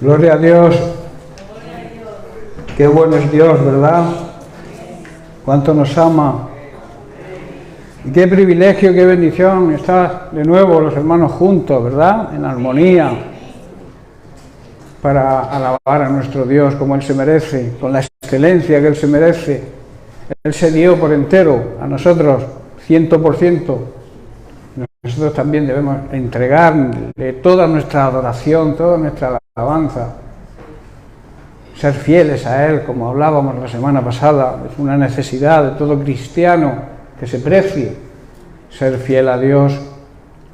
Gloria a Dios. Qué bueno es Dios, ¿verdad? Cuánto nos ama. Y qué privilegio, qué bendición estar de nuevo los hermanos juntos, ¿verdad? En armonía, para alabar a nuestro Dios como Él se merece, con la excelencia que Él se merece. Él se dio por entero a nosotros, 100%. Nosotros también debemos entregarle toda nuestra adoración, toda nuestra alabanza. Ser fieles a Él, como hablábamos la semana pasada, es una necesidad de todo cristiano que se precie. Ser fiel a Dios,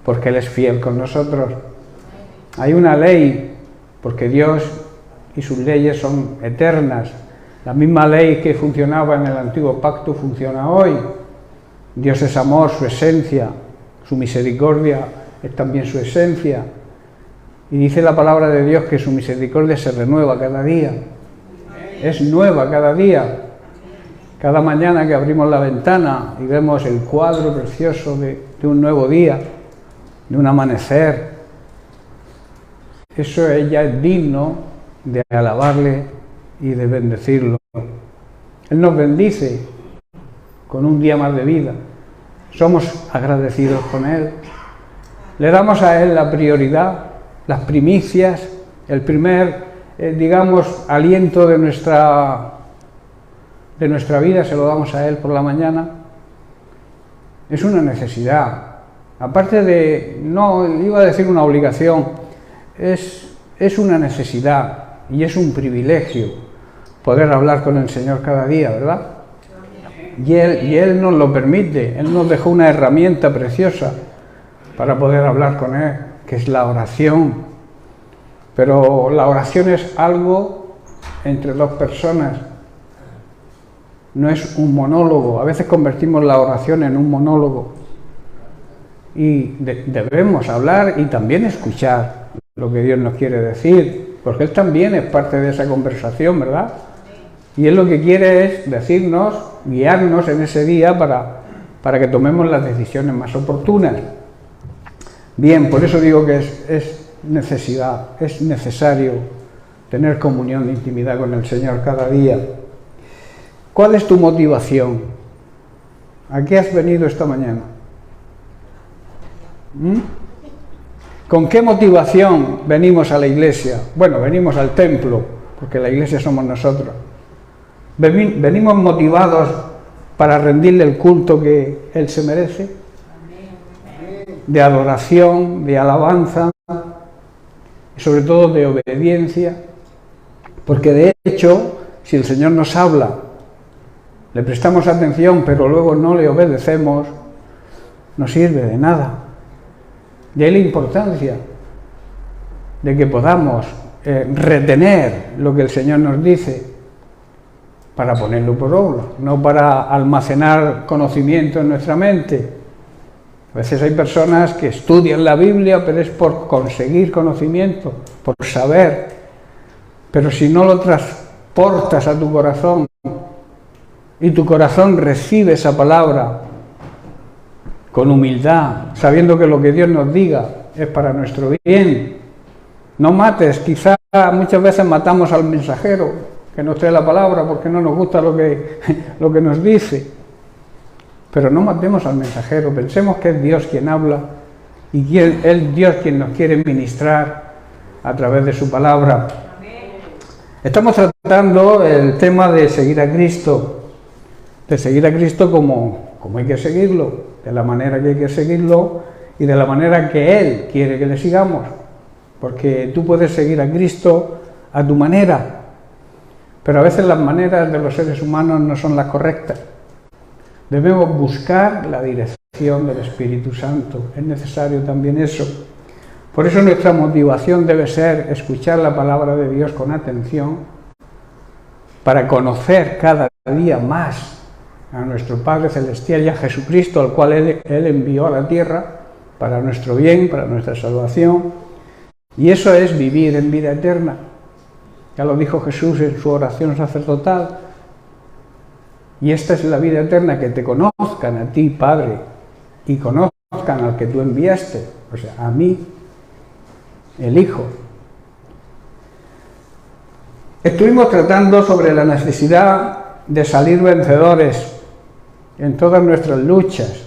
porque Él es fiel con nosotros. Hay una ley, porque Dios y sus leyes son eternas. La misma ley que funcionaba en el antiguo pacto funciona hoy. Dios es amor, su esencia. Su misericordia es también su esencia. Y dice la palabra de Dios que su misericordia se renueva cada día. Es nueva cada día. Cada mañana que abrimos la ventana y vemos el cuadro precioso de un nuevo día, de un amanecer, eso ya es digno de alabarle y de bendecirlo. Él nos bendice con un día más de vida. Somos agradecidos con Él. Le damos a Él la prioridad, las primicias, el primer, aliento de nuestra vida se lo damos a Él por la mañana. Es una necesidad. Aparte de, no iba a decir una obligación, es una necesidad y es un privilegio poder hablar con el Señor cada día, ¿verdad? Y Él nos lo permite. Él nos dejó una herramienta preciosa para poder hablar con Él, que es la oración. Pero la oración es algo entre dos personas, no es un monólogo. A veces convertimos la oración en un monólogo y debemos hablar y también escuchar lo que Dios nos quiere decir, porque Él también es parte de esa conversación, ¿verdad? Y Él lo que quiere es decirnos, guiarnos en ese día para que tomemos las decisiones más oportunas. Bien, por eso digo que es necesidad, es necesario tener comunión de intimidad con el Señor cada día. ¿Cuál es tu motivación? ¿A qué has venido esta mañana? ¿Con qué motivación venimos a la iglesia? Bueno, venimos al templo, porque la iglesia somos nosotros. ¿Venimos motivados para rendirle el culto que Él se merece? De adoración, de alabanza, y sobre todo de obediencia. Porque de hecho, si el Señor nos habla, le prestamos atención, pero luego no le obedecemos, no sirve de nada. De ahí la importancia de que podamos retener lo que el Señor nos dice para ponerlo por obra, no para almacenar conocimiento en nuestra mente. A veces hay personas que estudian la Biblia, pero es por conseguir conocimiento, por saber. Pero si no lo transportas a tu corazón y tu corazón recibe esa palabra con humildad, sabiendo que lo que Dios nos diga es para nuestro bien. No mates, quizá muchas veces matamos al mensajero que nos trae la palabra porque no nos gusta lo que nos dice. Pero no matemos al mensajero, pensemos que es Dios quien habla y es Dios quien nos quiere ministrar a través de su palabra. Estamos tratando el tema de seguir a Cristo como hay que seguirlo, de la manera que hay que seguirlo y de la manera que Él quiere que le sigamos. Porque tú puedes seguir a Cristo a tu manera, pero a veces las maneras de los seres humanos no son las correctas. Debemos buscar la dirección del Espíritu Santo. Es necesario también eso. Por eso nuestra motivación debe ser escuchar la palabra de Dios con atención para conocer cada día más a nuestro Padre Celestial y a Jesucristo, al cual Él envió a la tierra para nuestro bien, para nuestra salvación. Y eso es vivir en vida eterna. Ya lo dijo Jesús en su oración sacerdotal. Y esta es la vida eterna, que te conozcan a ti, Padre, y conozcan al que tú enviaste, o sea, a mí, el Hijo. Estuvimos tratando sobre la necesidad de salir vencedores en todas nuestras luchas.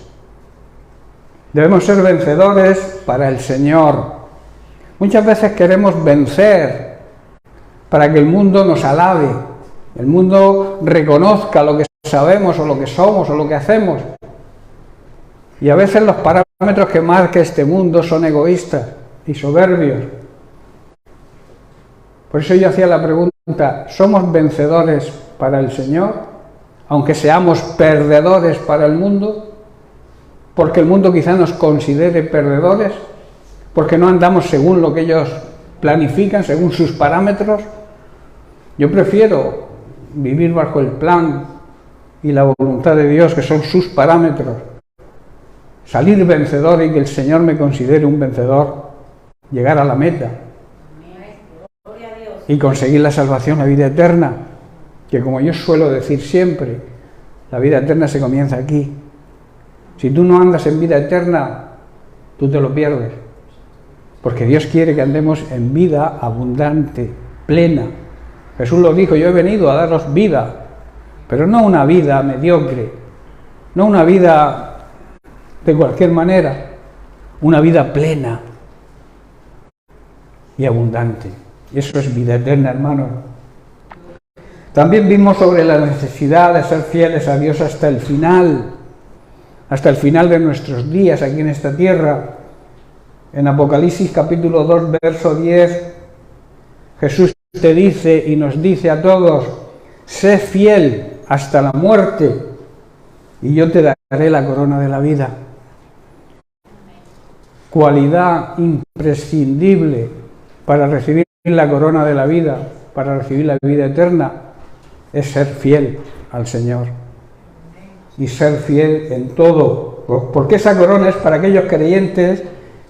Debemos ser vencedores para el Señor. Muchas veces queremos vencer para que el mundo nos alabe, el mundo reconozca lo que sabemos o lo que somos o lo que hacemos. Y a veces los parámetros que marca este mundo son egoístas y soberbios. Por eso yo hacía la pregunta, ¿somos vencedores para el Señor, aunque seamos perdedores para el mundo? Porque el mundo quizá nos considere perdedores, porque no andamos según lo que ellos planifican, según sus parámetros. Yo prefiero vivir bajo el plan y la voluntad de Dios, que son sus parámetros, salir vencedor y que el Señor me considere un vencedor, llegar a la meta y conseguir la salvación, la vida eterna, que como yo suelo decir siempre, la vida eterna se comienza aquí. Si tú no andas en vida eterna, tú te lo pierdes, porque Dios quiere que andemos en vida abundante, plena. Jesús lo dijo, yo he venido a daros vida, pero no una vida mediocre, no una vida de cualquier manera, una vida plena y abundante. Y eso es vida eterna, hermanos. También vimos sobre la necesidad de ser fieles a Dios hasta el final de nuestros días aquí en esta tierra. En Apocalipsis capítulo 2, verso 10, Jesús te dice y nos dice a todos, sé fiel hasta la muerte y yo te daré la corona de la vida. Cualidad imprescindible para recibir la corona de la vida, para recibir la vida eterna, es ser fiel al Señor. Y ser fiel en todo, porque esa corona es para aquellos creyentes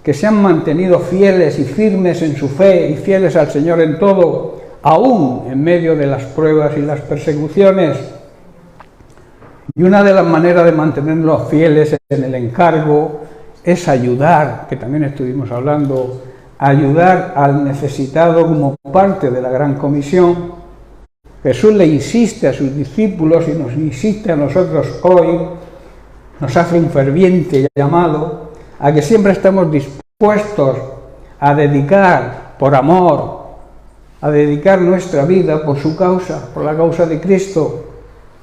que se han mantenido fieles y firmes en su fe y fieles al Señor en todo, aún en medio de las pruebas y las persecuciones. Y una de las maneras de mantenerlos fieles en el encargo es ayudar, que también estuvimos hablando, ayudar al necesitado como parte de la Gran Comisión. Jesús le insiste a sus discípulos y nos insiste a nosotros hoy, nos hace un ferviente llamado a que siempre estemos dispuestos a dedicar por amor, a dedicar nuestra vida por su causa, por la causa de Cristo.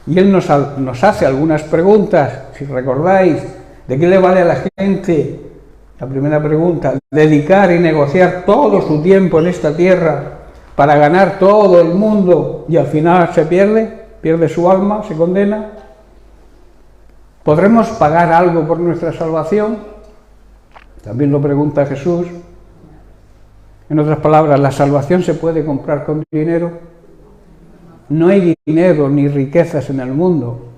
Y Él nos hace algunas preguntas, si recordáis, ¿de qué le vale a la gente? La primera pregunta, dedicar y negociar todo su tiempo en esta tierra para ganar todo el mundo y al final se pierde su alma, se condena. ¿Podremos pagar algo por nuestra salvación? También lo pregunta Jesús. En otras palabras, ¿la salvación se puede comprar con dinero? No hay dinero ni riquezas en el mundo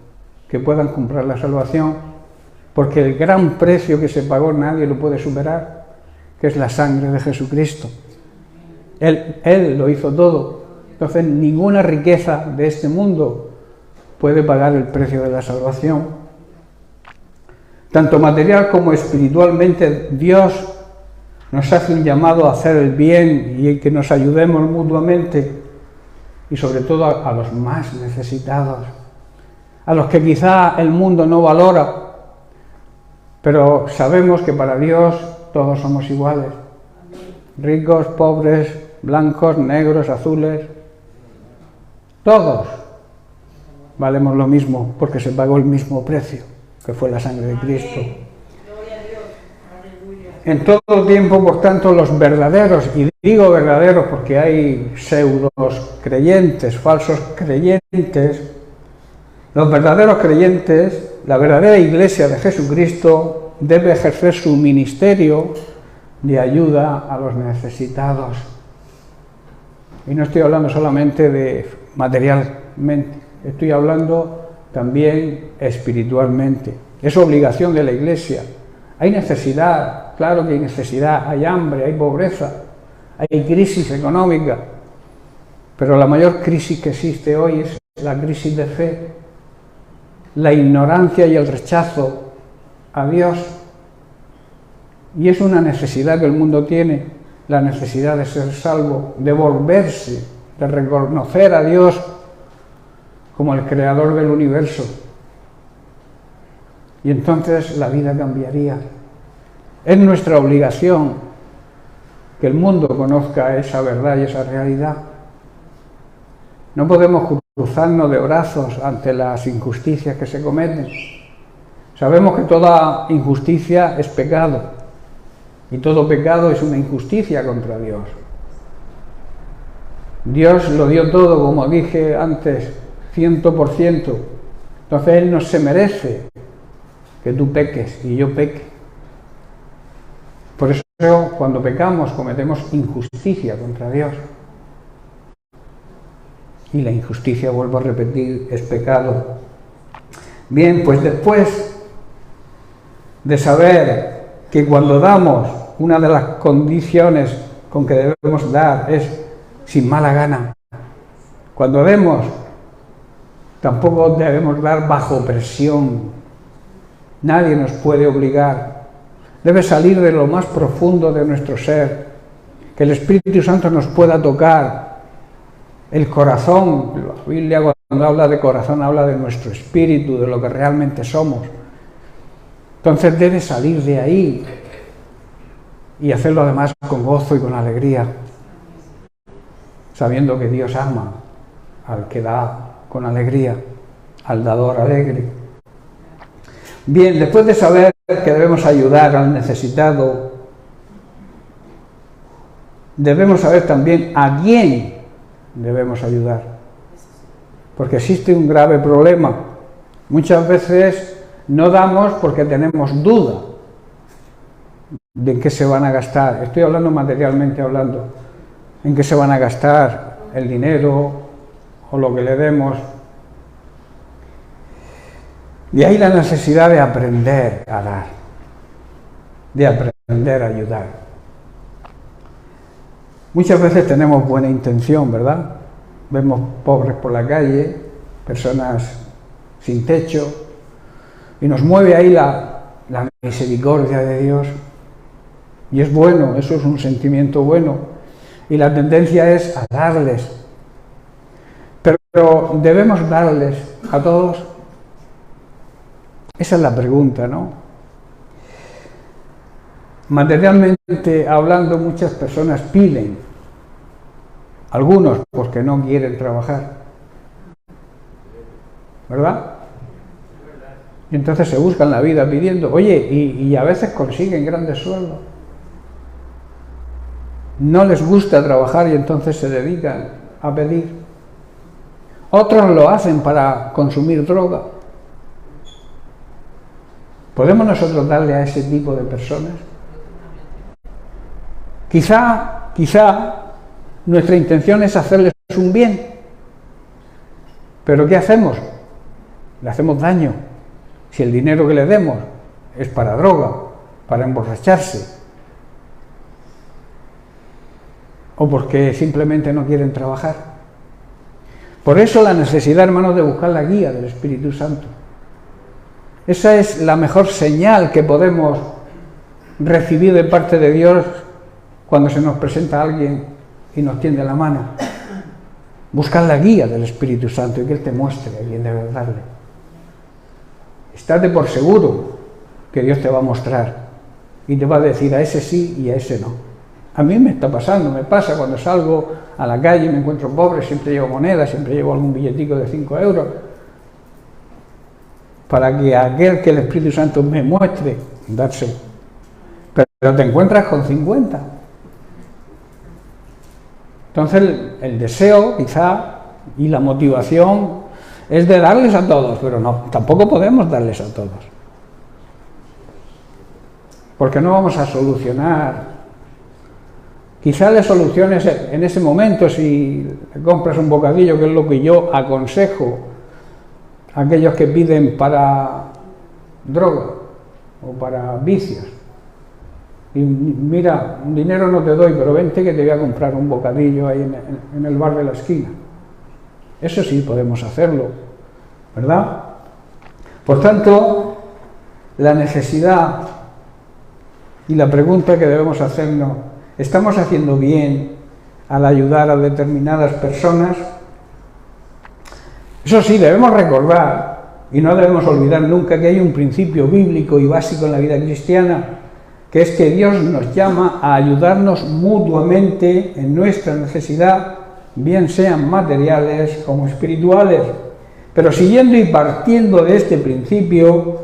que puedan comprar la salvación, porque el gran precio que se pagó nadie lo puede superar, que es la sangre de Jesucristo. Él lo hizo todo. Entonces, ninguna riqueza de este mundo puede pagar el precio de la salvación. Tanto material como espiritualmente, Dios nos hace un llamado a hacer el bien y que nos ayudemos mutuamente, y sobre todo a los más necesitados, a los que quizá el mundo no valora, pero sabemos que para Dios todos somos iguales, ricos, pobres, blancos, negros, azules, todos valemos lo mismo porque se pagó el mismo precio, que fue la sangre de Cristo. En todo tiempo, por tanto, los verdaderos, y digo verdaderos porque hay pseudos creyentes, falsos creyentes, los verdaderos creyentes, la verdadera Iglesia de Jesucristo debe ejercer su ministerio de ayuda a los necesitados. Y no estoy hablando solamente de materialmente, estoy hablando también espiritualmente. Es obligación de la Iglesia. Hay necesidad, claro que hay necesidad, hay hambre, hay pobreza, hay crisis económica, pero la mayor crisis que existe hoy es la crisis de fe, la ignorancia y el rechazo a Dios. Y es una necesidad que el mundo tiene, la necesidad de ser salvo, de volverse de reconocer a Dios como el creador del universo. Y entonces la vida cambiaría. Es nuestra obligación que el mundo conozca esa verdad y esa realidad. No podemos cruzarnos de brazos ante las injusticias que se cometen. Sabemos que toda injusticia es pecado, y todo pecado es una injusticia contra Dios. Dios lo dio todo, como dije antes, 100%. Entonces Él no se merece que tú peques y yo peque. Por eso cuando pecamos cometemos injusticia contra Dios. Y la injusticia, vuelvo a repetir, es pecado. Bien, pues después de saber que cuando damos, una de las condiciones con que debemos dar es sin mala gana. Cuando demos, tampoco debemos dar bajo presión. Nadie nos puede obligar. Debe salir de lo más profundo de nuestro ser, que el Espíritu Santo nos pueda tocar el corazón. La Biblia, cuando habla de corazón, habla de nuestro espíritu, de lo que realmente somos. Entonces debe salir de ahí y hacerlo además con gozo y con alegría, sabiendo que Dios ama al que da con alegría, al dador alegre. Bien, después de saber que debemos ayudar al necesitado, debemos saber también a quién debemos ayudar, porque existe un grave problema. Muchas veces no damos porque tenemos duda de en qué se van a gastar. Estoy hablando materialmente hablando, en qué se van a gastar el dinero o lo que le demos. De ahí la necesidad de aprender a dar, de aprender a ayudar. Muchas veces tenemos buena intención, ¿verdad? Vemos pobres por la calle, personas sin techo, y nos mueve ahí la misericordia de Dios. Y es bueno, eso es un sentimiento bueno. Y la tendencia es a darles. Pero ¿debemos darles a todos? Esa es la pregunta, ¿no? Materialmente hablando, muchas personas piden, algunos porque no quieren trabajar, ¿verdad? Y entonces se buscan la vida pidiendo, oye, y a veces consiguen grandes sueldos. No les gusta trabajar y entonces se dedican a pedir. Otros lo hacen para consumir droga. ¿Podemos nosotros darle a ese tipo de personas? Quizá nuestra intención es hacerles un bien. ¿Pero qué hacemos? Le hacemos daño. Si el dinero que le demos es para droga, para emborracharse, o porque simplemente no quieren trabajar. Por eso la necesidad, hermanos, de buscar la guía del Espíritu Santo. Esa es la mejor señal que podemos recibir de parte de Dios cuando se nos presenta alguien y nos tiende la mano. Buscar la guía del Espíritu Santo y que Él te muestre a quién debes darle. Estate por seguro que Dios te va a mostrar y te va a decir a ese sí y a ese no. A mí me está pasando, me pasa cuando salgo a la calle y me encuentro pobre, siempre llevo monedas, siempre llevo algún billetico de 5 euros, para que aquel que el Espíritu Santo me muestre, dárselo. Pero te encuentras con 50. Entonces el deseo quizá y la motivación es de darles a todos, pero no, tampoco podemos darles a todos. Porque no vamos a solucionar. Quizá le soluciones en ese momento si compras un bocadillo, que es lo que yo aconsejo a aquellos que piden para droga o para vicios. Y mira, dinero no te doy, pero vente que te voy a comprar un bocadillo ahí en el bar de la esquina. Eso sí podemos hacerlo, ¿verdad? Por tanto, la necesidad y la pregunta que debemos hacernos, ¿estamos haciendo bien al ayudar a determinadas personas. Eso sí, debemos recordar, y no debemos olvidar nunca, que hay un principio bíblico y básico en la vida cristiana, que es que Dios nos llama a ayudarnos mutuamente en nuestra necesidad, bien sean materiales como espirituales. Pero siguiendo y partiendo de este principio,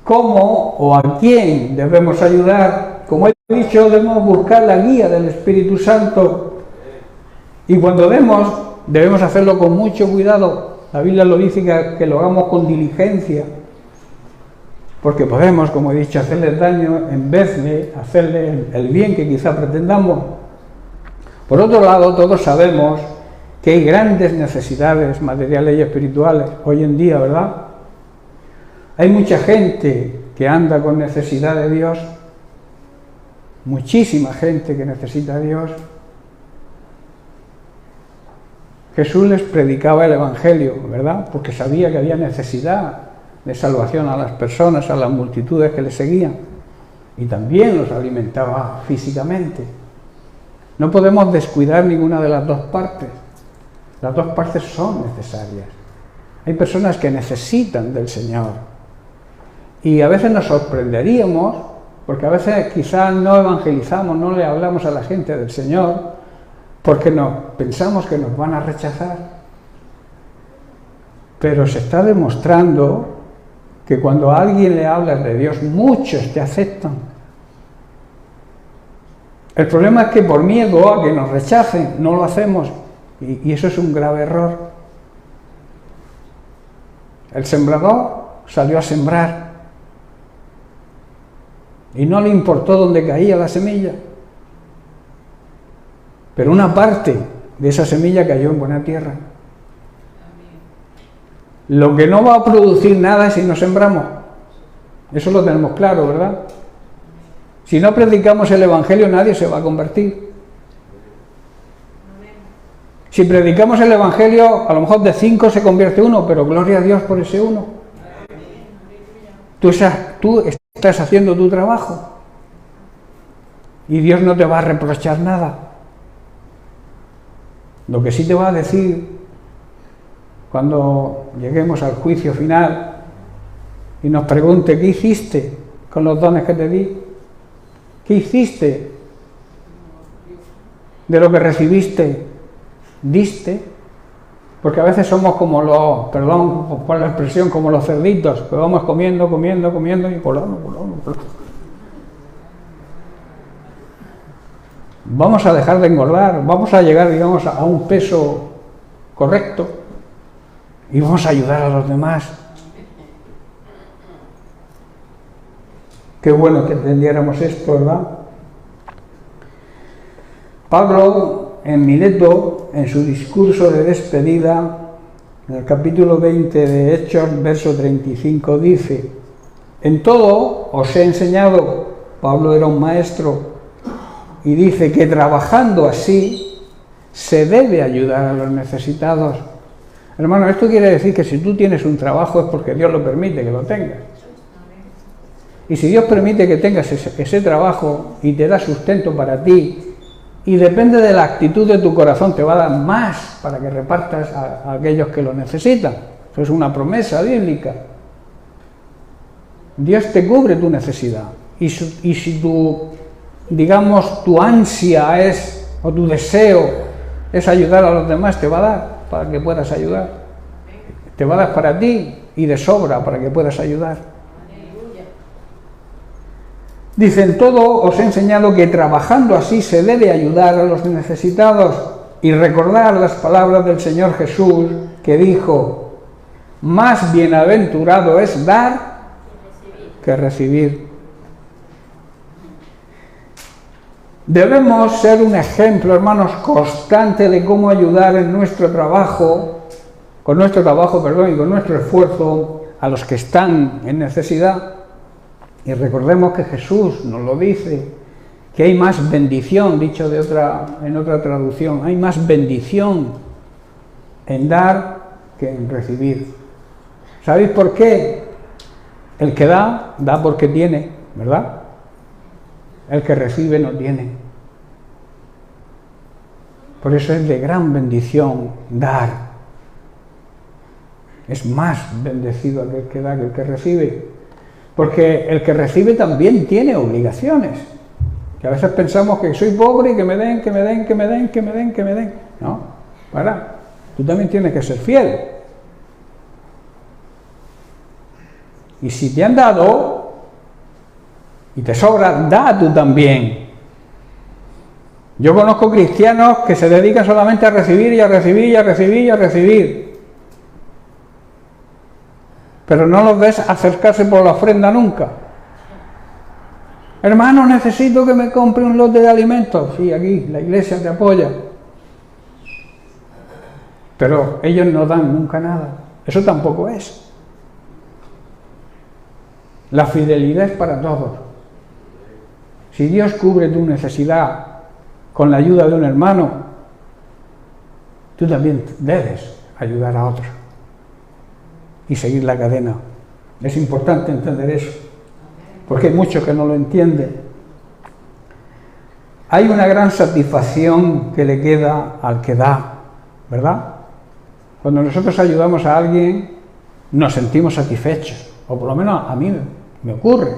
¿cómo o a quién debemos ayudar? Como he dicho, debemos buscar la guía del Espíritu Santo. Y cuando debemos hacerlo con mucho cuidado. La Biblia lo dice que lo hagamos con diligencia, porque podemos, como he dicho, hacerles daño en vez de hacerle el bien que quizá pretendamos. Por otro lado, todos sabemos que hay grandes necesidades materiales y espirituales hoy en día, ¿verdad? Hay mucha gente que anda con necesidad de Dios, muchísima gente que necesita a Dios. Jesús les predicaba el Evangelio, ¿verdad? Porque sabía que había necesidad de salvación a las personas, a las multitudes que le seguían. Y también los alimentaba físicamente. No podemos descuidar ninguna de las dos partes. Las dos partes son necesarias. Hay personas que necesitan del Señor. Y a veces nos sorprenderíamos, porque a veces quizás no evangelizamos, no le hablamos a la gente del Señor, porque pensamos que nos van a rechazar. Pero se está demostrando que cuando a alguien le hablas de Dios, muchos te aceptan. El problema es que por miedo a que nos rechacen, no lo hacemos, y eso es un grave error. El sembrador salió a sembrar, y no le importó dónde caía la semilla. Pero una parte de esa semilla cayó en buena tierra. Lo que no va a producir nada es si no sembramos. Eso lo tenemos claro, ¿verdad? Si no predicamos el Evangelio, nadie se va a convertir. Si predicamos el Evangelio, a lo mejor de 5 se convierte uno, pero gloria a Dios por ese uno. Tú estás haciendo tu trabajo y Dios no te va a reprochar nada. Lo que sí te va a decir cuando lleguemos al juicio final y nos pregunte ¿qué hiciste con los dones que te di? ¿Qué hiciste de lo que recibiste? ¿Diste? Porque a veces somos como los, perdón por la expresión, como los cerditos, que vamos comiendo y colamos. Vamos a dejar de engordar, vamos a llegar, digamos, a un peso correcto y vamos a ayudar a los demás. Qué bueno que entendiéramos esto, ¿verdad? Pablo, en Mileto, en su discurso de despedida, en el capítulo 20 de Hechos, verso 35, dice: en todo os he enseñado. Pablo era un maestro. Y dice que trabajando así se debe ayudar a los necesitados. Hermano, esto quiere decir que si tú tienes un trabajo es porque Dios lo permite que lo tengas. Y si Dios permite que tengas ese trabajo y te da sustento para ti, y depende de la actitud de tu corazón, te va a dar más para que repartas a aquellos que lo necesitan. Eso es una promesa bíblica. Dios te cubre tu necesidad. Y si tu ansia es, o tu deseo es ayudar a los demás, te va a dar para que puedas ayudar. Te va a dar para ti y de sobra para que puedas ayudar. Dice: en todo os he enseñado que trabajando así se debe ayudar a los necesitados, y recordar las palabras del Señor Jesús, que dijo: más bienaventurado es dar que recibir. Debemos ser un ejemplo, hermanos, constante de cómo ayudar en nuestro trabajo, y con nuestro esfuerzo a los que están en necesidad. Y recordemos que Jesús nos lo dice, que hay más bendición, dicho en otra traducción, hay más bendición en dar que en recibir. ¿Sabéis por qué? El que da porque tiene, ¿verdad? El que recibe no tiene. Por eso es de gran bendición dar. Es más bendecido aquel que da que el que recibe. Porque el que recibe también tiene obligaciones. Que a veces pensamos que soy pobre y que me den, que me den, que me den, que me den, que me den. No, para. Tú también tienes que ser fiel. Y si te han dado y te sobra, da tú también. Yo conozco cristianos que se dedican solamente a recibir y a recibir y a recibir y a recibir. Pero no los ves acercarse por la ofrenda nunca. Hermano, necesito que me compre un lote de alimentos. Sí, aquí, la iglesia te apoya. Pero ellos no dan nunca nada. Eso tampoco es. La fidelidad es para todos. Si Dios cubre tu necesidad con la ayuda de un hermano, tú también debes ayudar a otros y seguir la cadena. Es importante entender eso, porque hay muchos que no lo entienden. Hay una gran satisfacción que le queda al que da, ¿verdad? Cuando nosotros ayudamos a alguien, nos sentimos satisfechos, o por lo menos a mí me ocurre.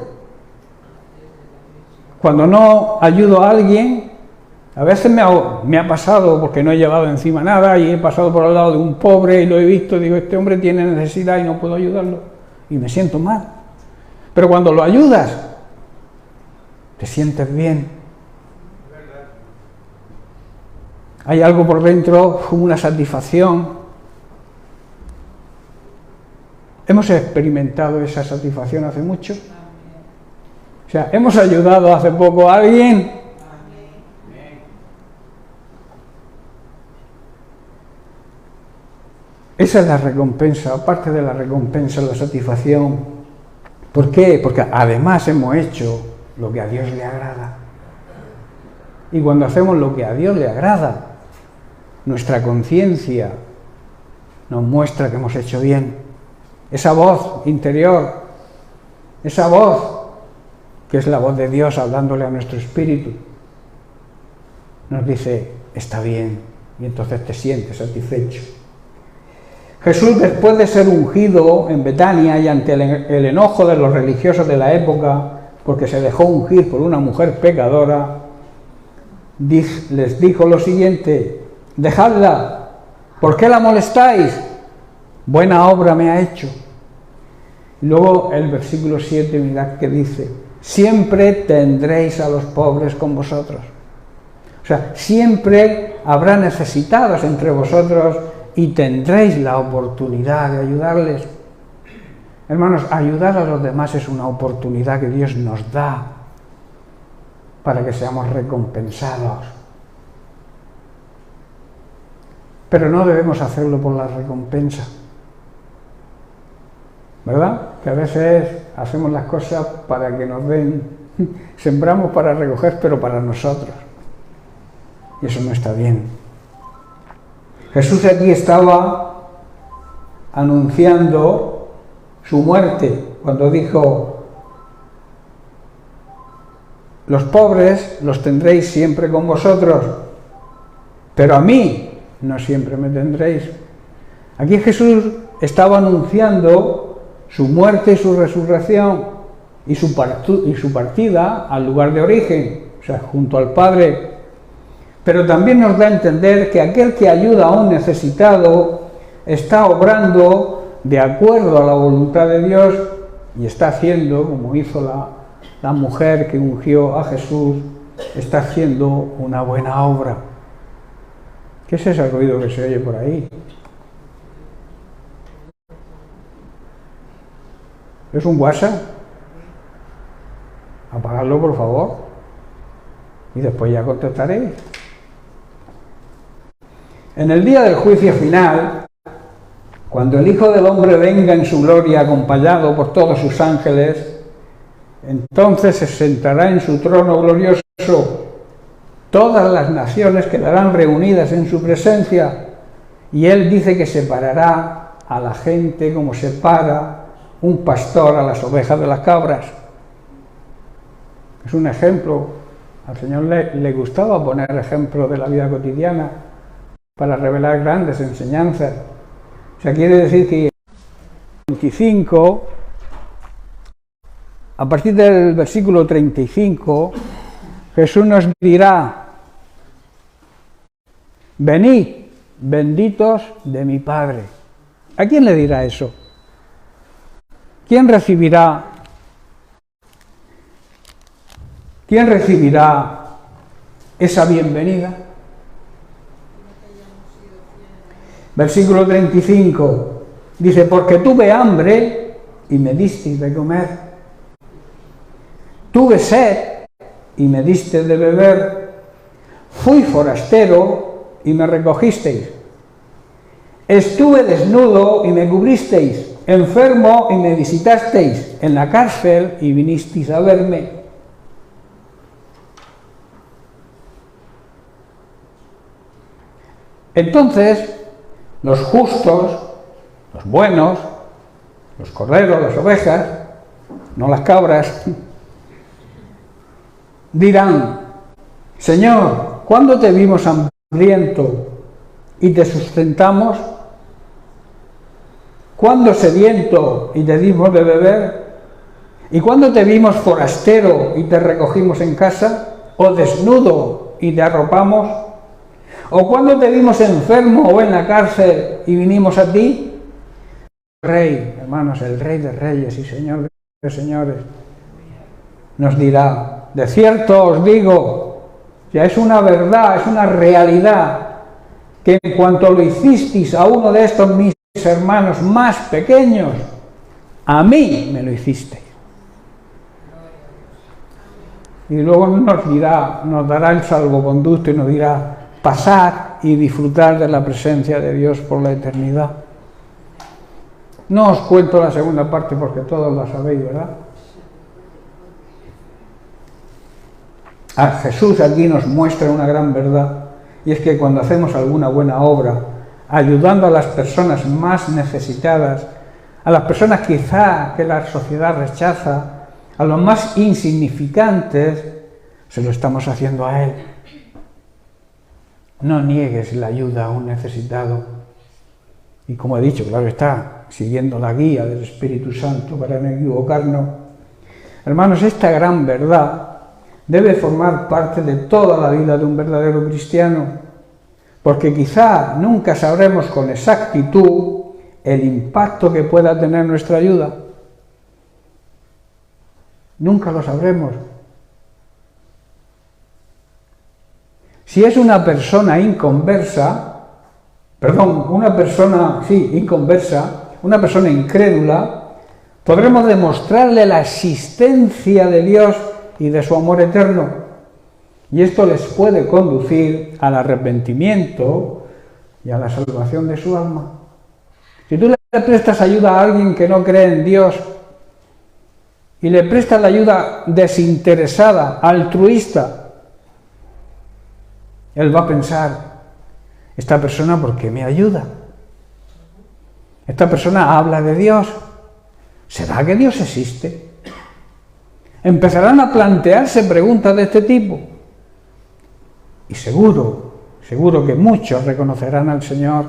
Cuando no ayudo a alguien, a veces me ha pasado porque no he llevado encima nada y he pasado por al lado de un pobre y lo he visto, digo, este hombre tiene necesidad y no puedo ayudarlo, y me siento mal. Pero cuando lo ayudas, te sientes bien. Hay algo por dentro, una satisfacción. ¿Hemos experimentado esa satisfacción hace mucho? O sea, ¿hemos ayudado hace poco a alguien? Esa es la recompensa, aparte de la recompensa, la satisfacción. ¿Por qué? Porque además hemos hecho lo que a Dios le agrada. Y cuando hacemos lo que a Dios le agrada, nuestra conciencia nos muestra que hemos hecho bien. Esa voz interior, esa voz que es la voz de Dios hablándole a nuestro espíritu, nos dice, está bien, y entonces te sientes satisfecho. Jesús, después de ser ungido en Betania y ante el enojo de los religiosos de la época, porque se dejó ungir por una mujer pecadora, les dijo lo siguiente, dejadla, ¿por qué la molestáis? Buena obra me ha hecho. Y luego el versículo 7, mirad que dice, siempre tendréis a los pobres con vosotros. O sea, siempre habrá necesitados entre vosotros y tendréis la oportunidad de ayudarles. Hermanos, ayudar a los demás es una oportunidad que Dios nos da para que seamos recompensados. Pero no debemos hacerlo por la recompensa. ¿Verdad? Que a veces hacemos las cosas para que nos den, sembramos para recoger, pero para nosotros. Y eso no está bien. Jesús aquí estaba anunciando su muerte cuando dijo, los pobres los tendréis siempre con vosotros, pero a mí no siempre me tendréis. Aquí Jesús estaba anunciando su muerte y su resurrección y su partida al lugar de origen, o sea, junto al Padre. Pero también nos da a entender que aquel que ayuda a un necesitado está obrando de acuerdo a la voluntad de Dios y está haciendo, como hizo la mujer que ungió a Jesús, está haciendo una buena obra. ¿Qué es ese ruido que se oye por ahí? ¿Es un WhatsApp? Apagadlo, por favor. Y después ya contestaré. En el día del juicio final, cuando el Hijo del Hombre venga en su gloria acompañado por todos sus ángeles, entonces se sentará en su trono glorioso. Todas las naciones quedarán reunidas en su presencia y él dice que separará a la gente como separa un pastor a las ovejas de las cabras. Es un ejemplo. Al Señor le gustaba poner ejemplos de la vida cotidiana. para revelar grandes enseñanzas. O sea, quiere decir que 25, a partir del versículo 35, Jesús nos dirá: venid, benditos de mi Padre. ¿A quién le dirá eso? ¿Quién recibirá esa bienvenida? Versículo 35 dice: porque tuve hambre y me disteis de comer, tuve sed y me disteis de beber, fui forastero y me recogisteis, estuve desnudo y me cubristeis, enfermo y me visitasteis, en la cárcel y vinisteis a verme. Entonces, los justos, los buenos, los corderos, las ovejas, no las cabras, dirán: Señor, ¿cuándo te vimos hambriento y te sustentamos? ¿Cuándo sediento y te dimos de beber? ¿Y cuándo te vimos forastero y te recogimos en casa? ¿O desnudo y te arropamos? ¿O cuándo te vimos enfermo o en la cárcel y vinimos a ti? Rey, hermanos, el Rey de Reyes y Señor de Señores, nos dirá: de cierto os digo, ya es una verdad, es una realidad, que en cuanto lo hicisteis a uno de estos mis hermanos más pequeños, a mí me lo hicisteis. Y luego nos dará el salvoconducto y nos dirá: pasad y disfrutar de la presencia de Dios por la eternidad. No os cuento la segunda parte porque todos la sabéis, ¿verdad? Jesús aquí nos muestra una gran verdad, y es que cuando hacemos alguna buena obra, ayudando a las personas más necesitadas, a las personas quizá que la sociedad rechaza, a los más insignificantes, se lo estamos haciendo a Él. No niegues la ayuda a un necesitado. Y como he dicho, claro está, siguiendo la guía del Espíritu Santo para no equivocarnos. Hermanos, esta gran verdad debe formar parte de toda la vida de un verdadero cristiano, porque quizá nunca sabremos con exactitud el impacto que pueda tener nuestra ayuda. Nunca lo sabremos. Si es una persona inconversa, una persona incrédula, podremos demostrarle la existencia de Dios y de su amor eterno, y esto les puede conducir al arrepentimiento y a la salvación de su alma. Si tú le prestas ayuda a alguien que no cree en Dios y le prestas la ayuda desinteresada, altruista, él va a pensar: esta persona, ¿por qué me ayuda? Esta persona habla de Dios. ¿Será que Dios existe? Empezarán a plantearse preguntas de este tipo. Y seguro que muchos reconocerán al Señor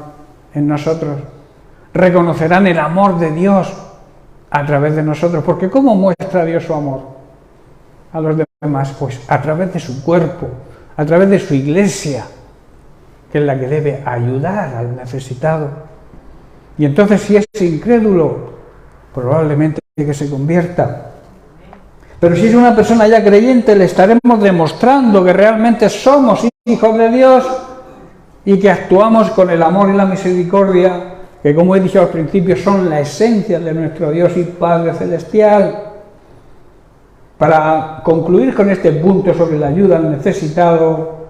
en nosotros. Reconocerán el amor de Dios a través de nosotros. Porque ¿cómo muestra Dios su amor a los demás? Pues a través de su cuerpo, a través de su iglesia, que es la que debe ayudar al necesitado. Y entonces, si es incrédulo, probablemente que se convierta. Pero si es una persona ya creyente, le estaremos demostrando que realmente somos hijos de Dios y que actuamos con el amor y la misericordia, que, como he dicho al principio, son la esencia de nuestro Dios y Padre Celestial. Para concluir con este punto sobre la ayuda al necesitado,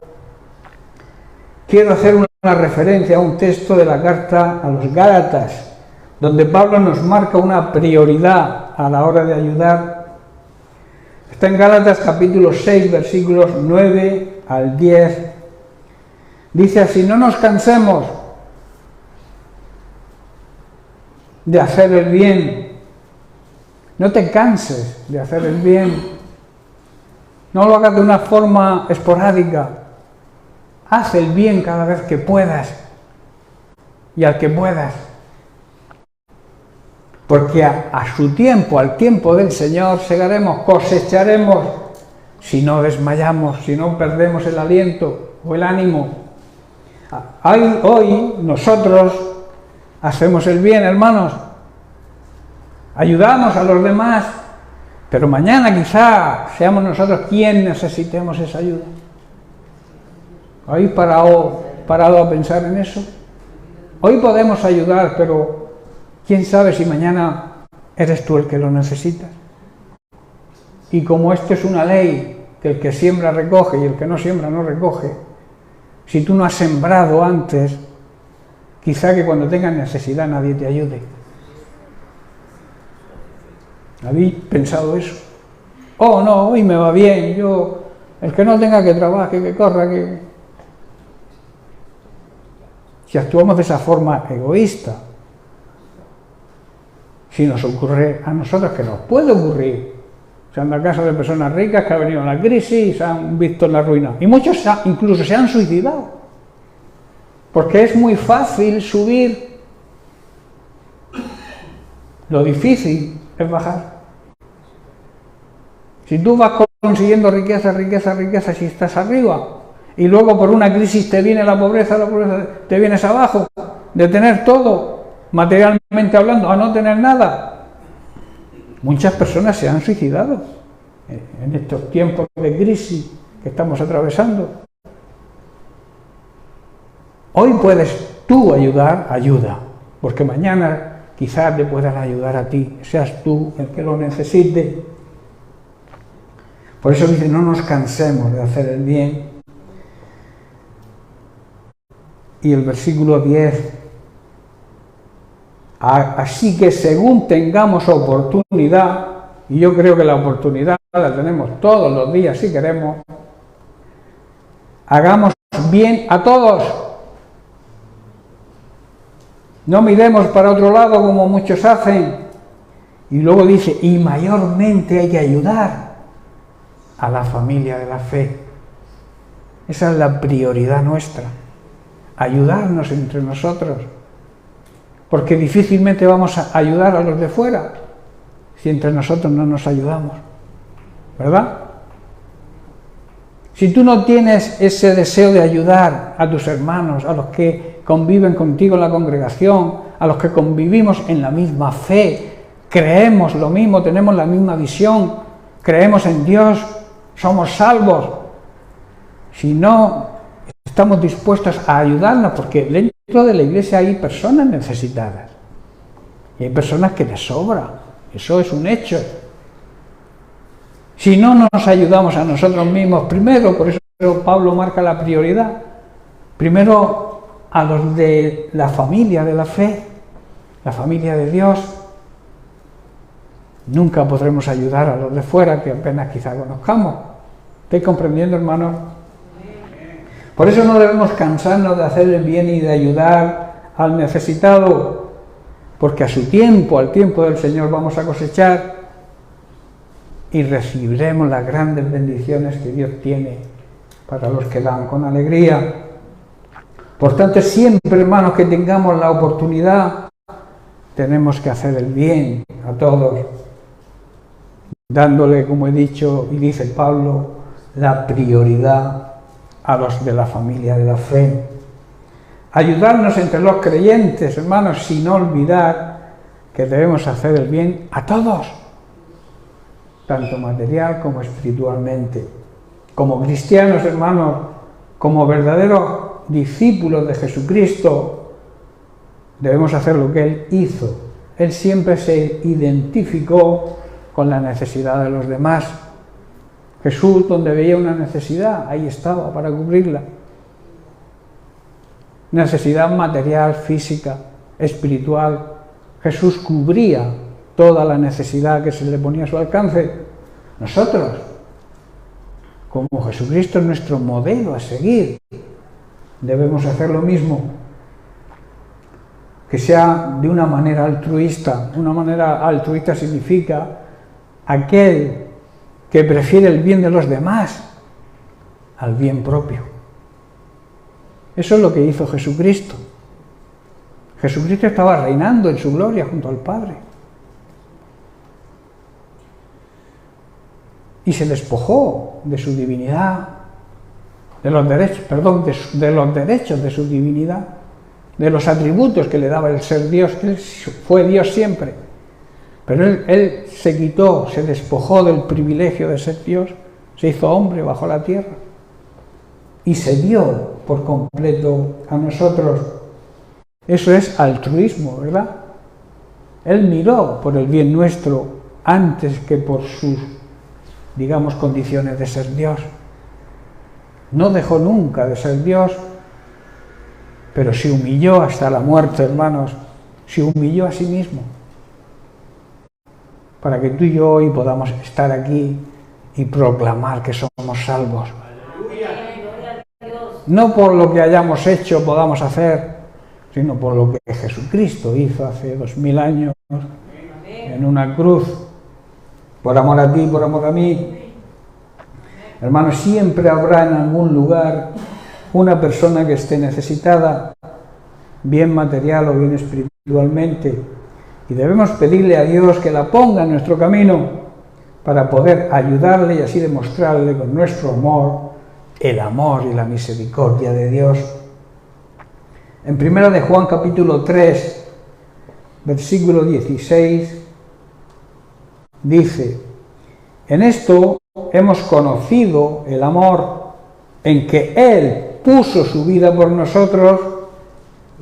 quiero hacer una referencia a un texto de la carta a los Gálatas, donde Pablo nos marca una prioridad a la hora de ayudar. Está en Gálatas capítulo 6, versículos 9 al 10. Dice así: no nos cansemos de hacer el bien. No te canses de hacer el bien. No lo hagas de una forma esporádica. Haz el bien cada vez que puedas. y al que puedas. Porque a su tiempo, al tiempo del Señor, segaremos, cosecharemos, si no desmayamos, si no perdemos el aliento o el ánimo. Hoy nosotros hacemos el bien, hermanos, ayudamos a los demás, pero mañana quizá seamos nosotros quienes necesitemos esa ayuda. ¿Habéis parado a pensar en eso? Hoy podemos ayudar, pero ¿quién sabe si mañana eres tú el que lo necesitas? Y como esto es una ley, que el que siembra recoge y el que no siembra no recoge, si tú no has sembrado antes, quizá que cuando tengas necesidad nadie te ayude. ¿Habéis pensado eso? Oh, no, hoy me va bien, el que no tenga que trabaje, que corra, que... Si actuamos de esa forma egoísta, si nos ocurre a nosotros, que nos puede ocurrir, se anda a casa de personas ricas que ha venido la crisis y se han visto en la ruina. Y muchos incluso se han suicidado, porque es muy fácil subir, lo difícil es bajar. Si tú vas consiguiendo riqueza, si estás arriba, y luego por una crisis te viene la pobreza, te vienes abajo, de tener todo, materialmente hablando, a no tener nada. Muchas personas se han suicidado en estos tiempos de crisis que estamos atravesando. Hoy puedes tú ayudar, ayuda, porque mañana quizás te puedan ayudar a ti, seas tú el que lo necesite. Por eso dice, no nos cansemos de hacer el bien. Y el versículo 10, así que según tengamos oportunidad, y yo creo que la oportunidad la tenemos todos los días si queremos, hagamos bien a todos. No miremos para otro lado como muchos hacen. Y luego dice, y mayormente hay que ayudar a la familia de la fe. Esa es la prioridad nuestra. Ayudarnos entre nosotros, porque difícilmente vamos a ayudar a los de fuera si entre nosotros no nos ayudamos, ¿verdad? Si tú no tienes ese deseo de ayudar a tus hermanos, a los que conviven contigo en la congregación, a los que convivimos en la misma fe, creemos lo mismo, tenemos la misma visión, creemos en Dios, somos salvos, si no estamos dispuestos a ayudarnos, porque dentro de la iglesia hay personas necesitadas y hay personas que les sobra, eso es un hecho. Si no nos ayudamos a nosotros mismos, primero, por eso Pablo marca la prioridad, primero a los de la familia de la fe, la familia de Dios, nunca podremos ayudar a los de fuera que apenas quizá conozcamos. ¿Estáis comprendiendo, hermanos? Por eso no debemos cansarnos de hacer el bien y de ayudar al necesitado, porque a su tiempo, al tiempo del Señor, vamos a cosechar y recibiremos las grandes bendiciones que Dios tiene para los que dan con alegría. Por tanto, siempre, hermanos, que tengamos la oportunidad, tenemos que hacer el bien a todos, dándole, como he dicho y dice Pablo, la prioridad a los de la familia de la fe. Ayudarnos entre los creyentes, hermanos, sin olvidar que debemos hacer el bien a todos, tanto material como espiritualmente. Como cristianos, hermanos, como verdaderos discípulos de Jesucristo, debemos hacer lo que Él hizo. Él siempre se identificó con la necesidad de los demás. Jesús, donde veía una necesidad, ahí estaba para cubrirla. Necesidad material, física, espiritual. Jesús cubría toda la necesidad que se le ponía a su alcance. Nosotros, como Jesucristo es nuestro modelo a seguir, debemos hacer lo mismo. Que sea de una manera altruista. Una manera altruista significa aquel que prefiere el bien de los demás al bien propio. Eso es lo que hizo Jesucristo. Jesucristo estaba reinando en su gloria junto al Padre. Y se despojó de su divinidad, de los derechos de su divinidad, de los atributos que le daba el ser Dios. Él fue Dios siempre, pero él se quitó, se despojó del privilegio de ser Dios, se hizo hombre bajo la tierra y se dio por completo a nosotros. Eso es altruismo, ¿verdad? Él miró por el bien nuestro antes que por sus, digamos, condiciones de ser Dios. No dejó nunca de ser Dios, pero se humilló hasta la muerte, hermanos. Se humilló a sí mismo para que tú y yo hoy podamos estar aquí y proclamar que somos salvos. No por lo que hayamos hecho, podamos hacer, sino por lo que Jesucristo hizo hace 2000 años en una cruz, por amor a ti, por amor a mí. Hermanos, siempre habrá en algún lugar una persona que esté necesitada, bien material o bien espiritualmente, y debemos pedirle a Dios que la ponga en nuestro camino para poder ayudarle y así demostrarle con nuestro amor el amor y la misericordia de Dios. En 1 de Juan capítulo 3, versículo 16, dice: en esto hemos conocido el amor, en que Él puso su vida por nosotros,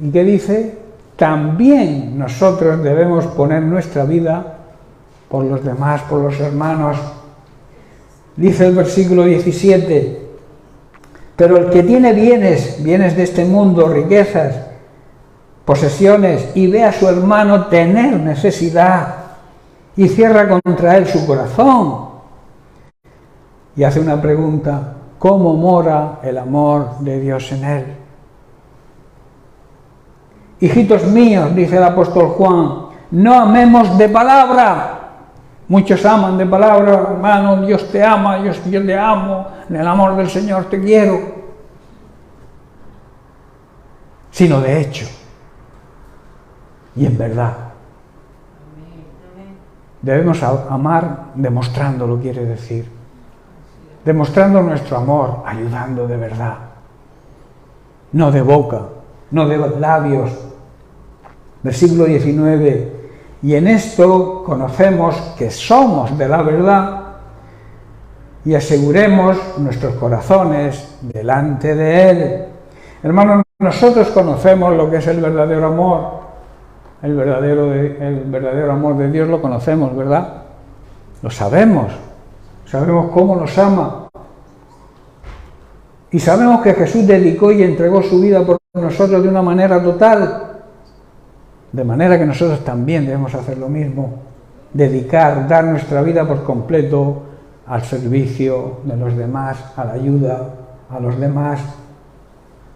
y que dice, también nosotros debemos poner nuestra vida por los demás, por los hermanos. Dice el versículo 17, pero el que tiene bienes de este mundo, riquezas, posesiones, y ve a su hermano tener necesidad, y cierra contra él su corazón, y hace una pregunta: ¿cómo mora el amor de Dios en él? Hijitos míos, dice el apóstol Juan, no amemos de palabra. Muchos aman de palabra, hermano, Dios te ama, yo te amo, en el amor del Señor te quiero. Sino de hecho. Y en verdad. Debemos amar demostrándolo, quiere decir. Demostrando nuestro amor, ayudando de verdad. No de boca, no de labios. Versículo 19. Y en esto conocemos que somos de la verdad y aseguremos nuestros corazones delante de Él. Hermanos, nosotros conocemos lo que es el verdadero amor. El verdadero amor de Dios lo conocemos, ¿verdad? Lo sabemos. Sabemos cómo nos ama. Y sabemos que Jesús dedicó y entregó su vida por nosotros de una manera total. De manera que nosotros también debemos hacer lo mismo. Dar nuestra vida por completo al servicio de los demás, a la ayuda a los demás.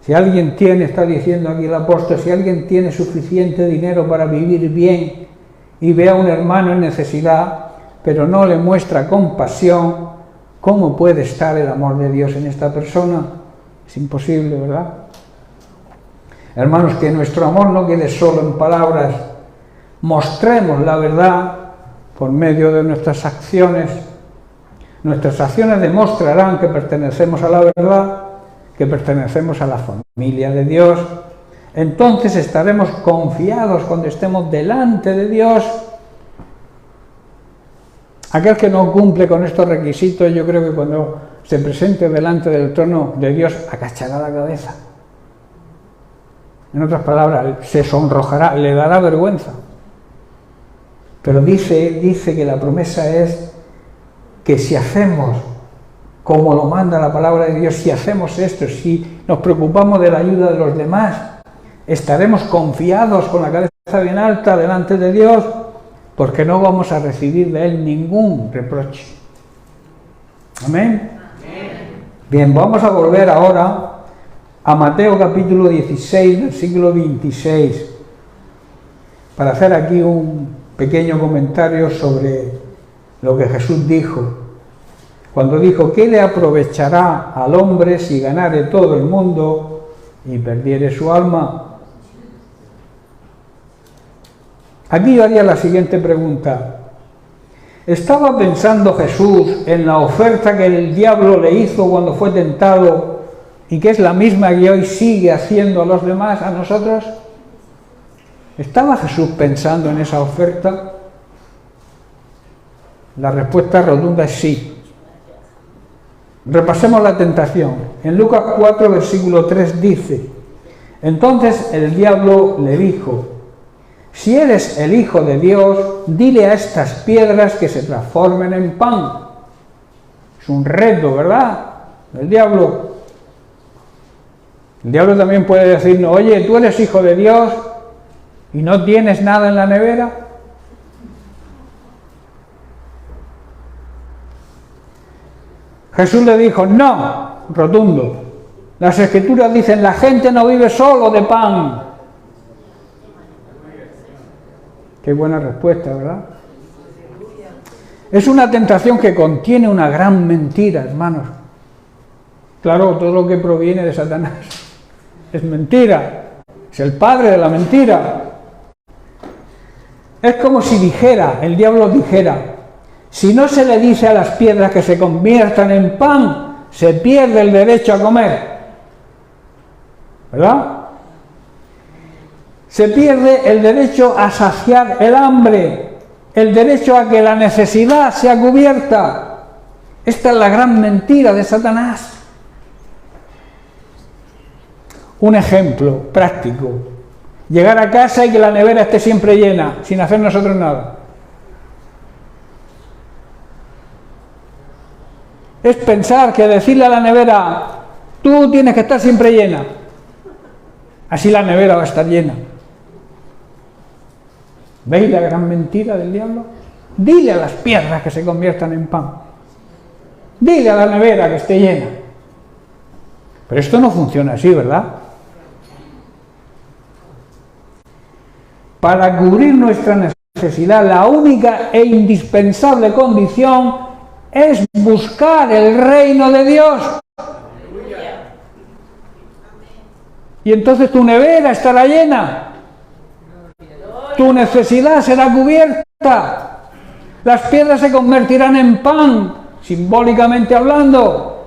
Si alguien tiene, está diciendo aquí el apóstol, si alguien tiene suficiente dinero para vivir bien y ve a un hermano en necesidad, pero no le muestra compasión, ¿cómo puede estar el amor de Dios en esta persona? Es imposible, ¿verdad? Hermanos, que nuestro amor no quede solo en palabras. Mostremos la verdad por medio de nuestras acciones. Nuestras acciones demostrarán que pertenecemos a la verdad, que pertenecemos a la familia de Dios. Entonces estaremos confiados cuando estemos delante de Dios. Aquel que no cumple con estos requisitos, yo creo que cuando se presente delante del trono de Dios, agachará la cabeza. En otras palabras, se sonrojará, le dará vergüenza. Pero dice que la promesa es que si hacemos como lo manda la palabra de Dios, si hacemos esto, si nos preocupamos de la ayuda de los demás, estaremos confiados con la cabeza bien alta delante de Dios, porque no vamos a recibir de Él ningún reproche. Amén. Bien, vamos a volver ahora a Mateo capítulo 16, versículo 26, para hacer aquí un pequeño comentario sobre lo que Jesús dijo. Cuando dijo, ¿qué le aprovechará al hombre si ganare todo el mundo y perdiere su alma? Aquí yo haría la siguiente pregunta. ¿Estaba pensando Jesús en la oferta que el diablo le hizo cuando fue tentado y que es la misma que hoy sigue haciendo a los demás, a nosotros? ¿Estaba Jesús pensando en esa oferta? La respuesta rotunda es sí. Repasemos la tentación. En Lucas 4, versículo 3 dice: entonces el diablo le dijo: si eres el Hijo de Dios, dile a estas piedras que se transformen en pan. Es un reto, ¿verdad? El diablo. El diablo también puede decirnos: oye, tú eres Hijo de Dios y no tienes nada en la nevera. Jesús le dijo: no, rotundo. Las Escrituras dicen: la gente no vive solo de pan. Qué buena respuesta, ¿verdad? Es una tentación que contiene una gran mentira, hermanos. Claro, todo lo que proviene de Satanás es mentira. Es el padre de la mentira. Es como si dijera, el diablo dijera: si no se le dice a las piedras que se conviertan en pan, se pierde el derecho a comer. ¿Verdad? Se pierde el derecho a saciar el hambre, el derecho a que la necesidad sea cubierta. Esta es la gran mentira de Satanás. Un ejemplo práctico: llegar a casa y que la nevera esté siempre llena, sin hacer nosotros nada. Es pensar que decirle a la nevera: tú tienes que estar siempre llena. Así la nevera va a estar llena. ¿Veis la gran mentira del diablo? Dile a las piedras que se conviertan en pan. Dile a la nevera que esté llena. Pero esto no funciona así, ¿verdad? Para cubrir nuestra necesidad, la única e indispensable condición es buscar el reino de Dios. Y entonces tu nevera estará llena. Tu necesidad será cubierta. Las piedras se convertirán en pan, simbólicamente hablando.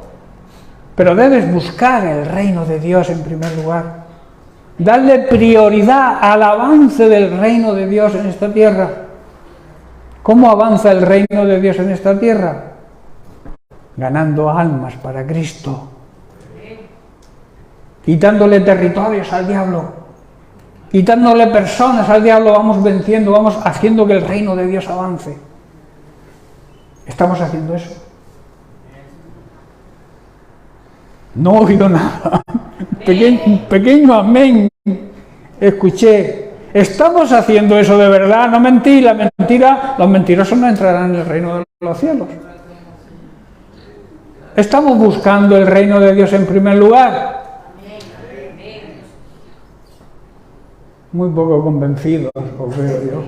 Pero debes buscar el reino de Dios en primer lugar. Darle prioridad al avance del reino de Dios en esta tierra. ¿Cómo avanza el reino de Dios en esta tierra? Ganando almas para Cristo. Quitándole territorios al diablo. Quitándole personas al diablo, vamos venciendo, vamos haciendo que el reino de Dios avance. ¿Estamos haciendo eso? No he oído nada. Pequeño amén. Escuché. ¿Estamos haciendo eso de verdad? No mentí. La mentira, los mentirosos no entrarán en el reino de los cielos. ¿Estamos buscando el reino de Dios en primer lugar? Muy poco convencidos, os veo yo.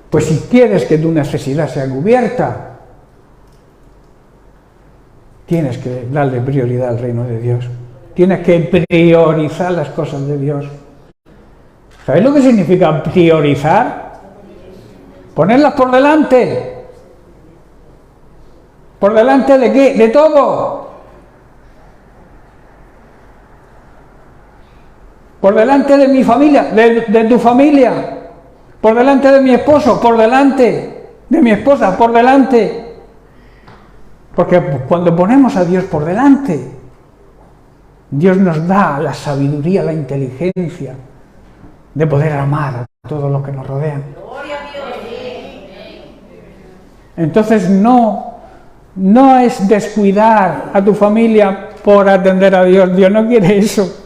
Pues si quieres que tu necesidad sea cubierta, tienes que darle prioridad al reino de Dios. Tienes que priorizar las cosas de Dios. ¿Sabéis lo que significa priorizar? Ponerlas por delante. ¿Por delante de qué? De todo. Por delante de mi familia, de tu familia, por delante de mi esposo, por delante de mi esposa, por delante. Porque cuando ponemos a Dios por delante, Dios nos da la sabiduría, la inteligencia de poder amar a todos los que nos rodean. Entonces no es descuidar a tu familia por atender a Dios. Dios no quiere eso.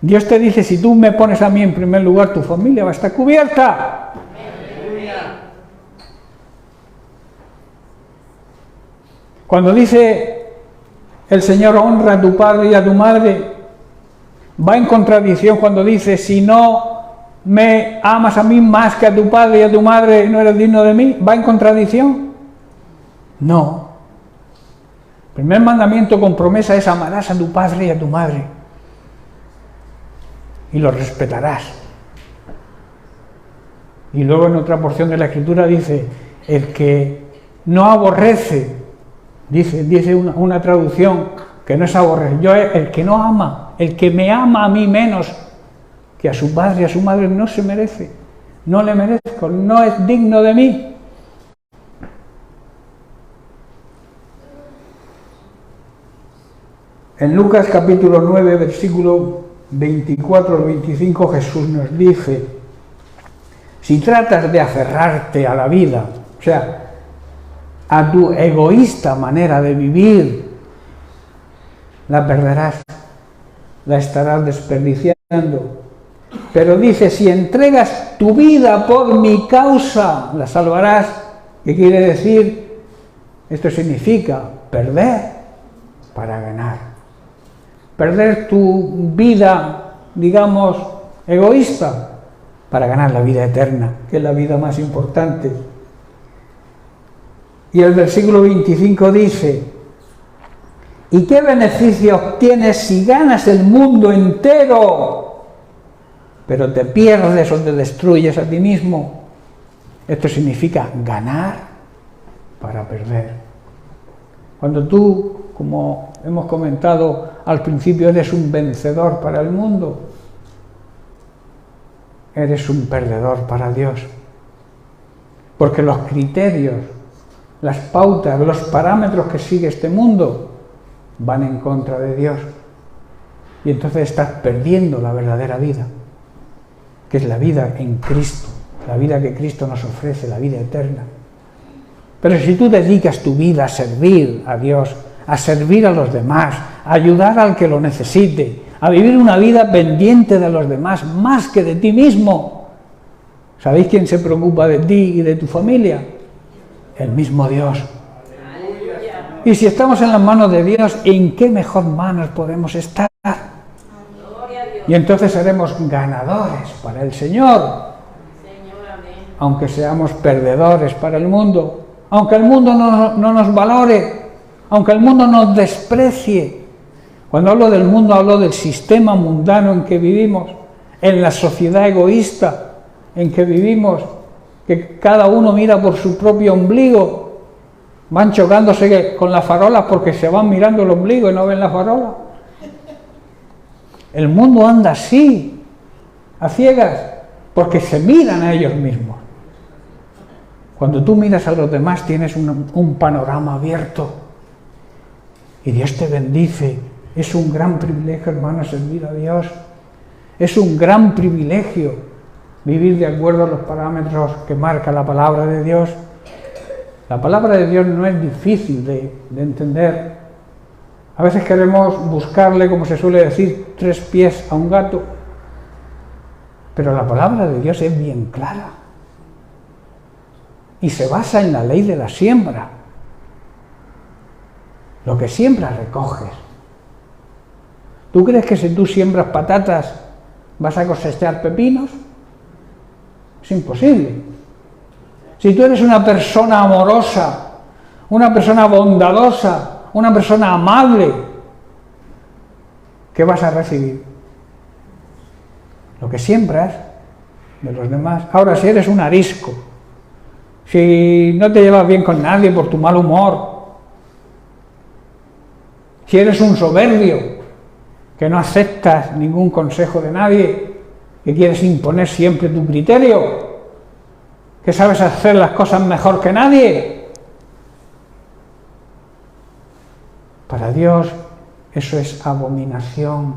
Dios te dice: si tú me pones a mí en primer lugar, tu familia va a estar cubierta. Cuando dice el Señor: honra a tu padre y a tu madre, va en contradicción cuando dice: si no me amas a mí más que a tu padre y a tu madre, no eres digno de mí. ¿Va en contradicción? No. El primer mandamiento con promesa es: amarás a tu padre y a tu madre. y los respetarás. Y luego en otra porción de la Escritura dice, el que no aborrece, dice una traducción que no es aborrecer, el que no ama, el que me ama a mí menos que a su padre y a su madre no se merece, no le merezco, no es digno de mí. En Lucas capítulo 9, versículo 24 al 25, Jesús nos dice, si tratas de aferrarte a la vida, o sea, a tu egoísta manera de vivir, la perderás, la estarás desperdiciando. Pero dice, si entregas tu vida por mi causa, la salvarás. ¿Qué quiere decir? Esto significa perder para ganar. Perder tu vida, digamos, egoísta, para ganar la vida eterna, que es la vida más importante. Y el versículo 25 dice, ¿y qué beneficio obtienes si ganas el mundo entero, pero te pierdes o te destruyes a ti mismo? Esto significa ganar para perder. Cuando tú, como hemos comentado al principio, eres un vencedor para el mundo, eres un perdedor para Dios. Porque los criterios, las pautas, los parámetros que sigue este mundo van en contra de Dios. Y entonces estás perdiendo la verdadera vida, que es la vida en Cristo, la vida que Cristo nos ofrece, la vida eterna. Pero si tú dedicas tu vida a servir a Dios, a servir a los demás, a ayudar al que lo necesite, a vivir una vida pendiente de los demás, más que de ti mismo, ¿sabéis quién se preocupa de ti y de tu familia? El mismo Dios. Y si estamos en las manos de Dios, ¿en qué mejor manos podemos estar? Y entonces seremos ganadores para el Señor, aunque seamos perdedores para el mundo, aunque el mundo no nos valore, aunque el mundo nos desprecie. Cuando hablo del mundo, hablo del sistema mundano en que vivimos, en la sociedad egoísta en que vivimos, que cada uno mira por su propio ombligo, van chocándose con las farolas porque se van mirando el ombligo y no ven la farola. El mundo anda así, a ciegas, porque se miran a ellos mismos. Cuando tú miras a los demás tienes un panorama abierto y Dios te bendice. Es un gran privilegio, hermano, servir a Dios. Es un gran privilegio vivir de acuerdo a los parámetros que marca la palabra de Dios. La palabra de Dios no es difícil de entender. A veces queremos buscarle, como se suele decir, 3 pies a un gato. Pero la palabra de Dios es bien clara. Y se basa en la ley de la siembra. Lo que siembras recoges. ¿Tú crees que si tú siembras patatas vas a cosechar pepinos? Es imposible. Si tú eres una persona amorosa, una persona bondadosa, una persona amable, ¿qué vas a recibir? Lo que siembras de los demás. Ahora, si eres un arisco, si no te llevas bien con nadie por tu mal humor, si eres un soberbio, que no aceptas ningún consejo de nadie, que quieres imponer siempre tu criterio, que sabes hacer las cosas mejor que nadie, para Dios eso es abominación.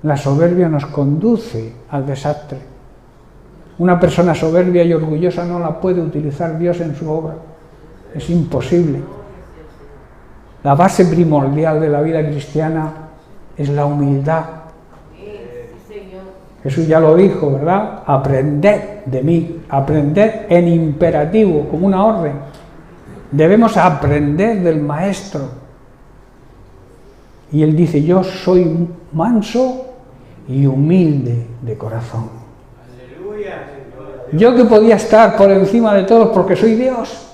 La soberbia nos conduce al desastre. Una persona soberbia y orgullosa no la puede utilizar Dios en su obra. Es imposible. La base primordial de la vida cristiana es la humildad. Jesús ya lo dijo, ¿verdad? Aprended de mí. Aprended en imperativo, como una orden. Debemos aprender del Maestro. Y Él dice, yo soy manso y humilde de corazón. Yo que podía estar por encima de todos porque soy Dios.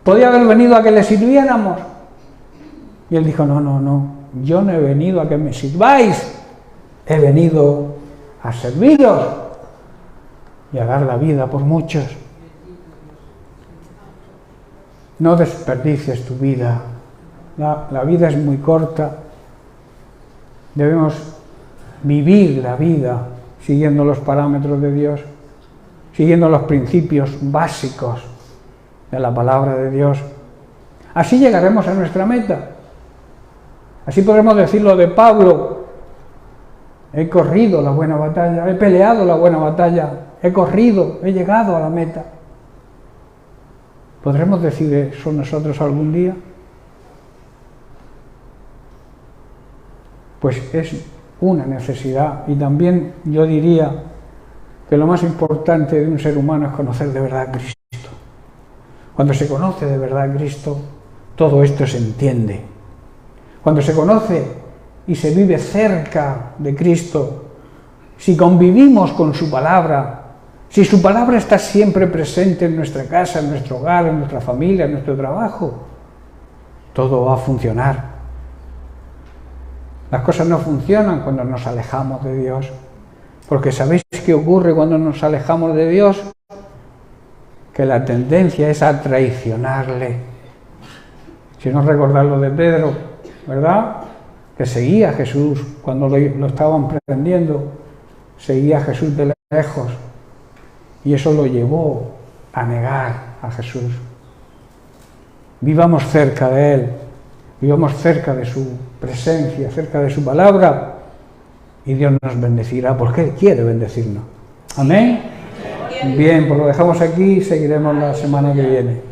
Podía haber venido a que le sirviéramos. Y Él dijo, no, yo no he venido a que me sirváis, he venido a serviros y a dar la vida por muchos. No desperdicies tu vida. La vida es muy corta. Debemos vivir la vida siguiendo los parámetros de Dios, siguiendo los principios básicos de la palabra de Dios. Así llegaremos a nuestra meta. Así podremos decir lo de Pablo: he corrido la buena batalla, he peleado la buena batalla, he corrido, he llegado a la meta. ¿Podremos decir eso nosotros algún día? Pues es una necesidad, y también yo diría que lo más importante de un ser humano es conocer de verdad a Cristo. Cuando se conoce de verdad a Cristo, todo esto se entiende. Cuando se conoce y se vive cerca de Cristo, si convivimos con su palabra, si su palabra está siempre presente en nuestra casa, en nuestro hogar, en nuestra familia, en nuestro trabajo, todo va a funcionar. Las cosas no funcionan cuando nos alejamos de Dios, porque ¿sabéis qué ocurre cuando nos alejamos de Dios? Que la tendencia es a traicionarle. Si no recordad lo de Pedro, ¿verdad? Que seguía a Jesús cuando lo estaban prendiendo, seguía a Jesús de lejos, y eso lo llevó a negar a Jesús. Vivamos cerca de Él, vivamos cerca de su presencia, cerca de su palabra, y Dios nos bendecirá porque Él quiere bendecirnos. Amén. Bien, pues lo dejamos aquí y seguiremos la semana que viene.